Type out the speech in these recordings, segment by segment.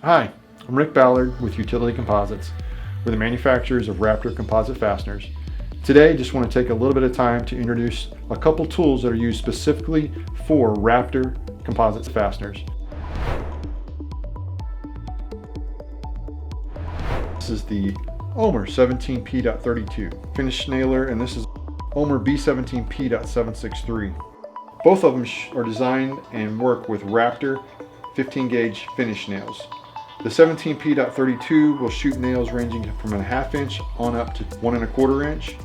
Hi, I'm Rick Ballard with Utility Composites. We're the manufacturers of RAPTOR composite fasteners. Today, I just want to take a little bit of time to introduce a couple tools that are used specifically for RAPTOR composite fasteners. This is the OMER 17P.32 finish nailer, and this is OMER B17P.763. Both of them are designed and work with RAPTOR 15 gauge finish nails. The 17P.32 will shoot nails ranging from a 1/2 inch on up to 1 1/4 inch,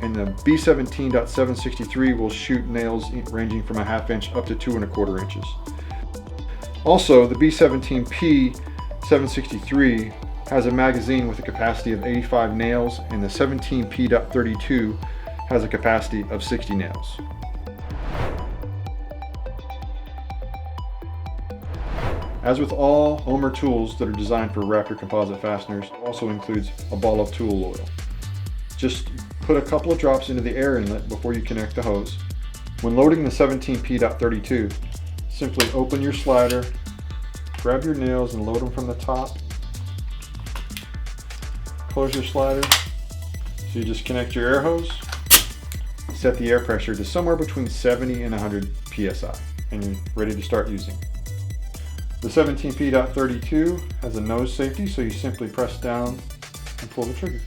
and the B17.763 will shoot nails ranging from a 1/2 inch up to 2 1/4 inches. Also, the B17P.763 has a magazine with a capacity of 85 nails, and the 17P.32 has a capacity of 60 nails. As with all OMER tools that are designed for RAPTOR composite fasteners, it also includes a ball of tool oil. Just put a couple of drops into the air inlet before you connect the hose. When loading the 17P.32, simply open your slider, grab your nails and load them from the top. Close your slider, so you just connect your air hose, set the air pressure to somewhere between 70 and 100 psi, and you're ready to start using. The 17P.32 has a nose safety, so you simply press down and pull the trigger.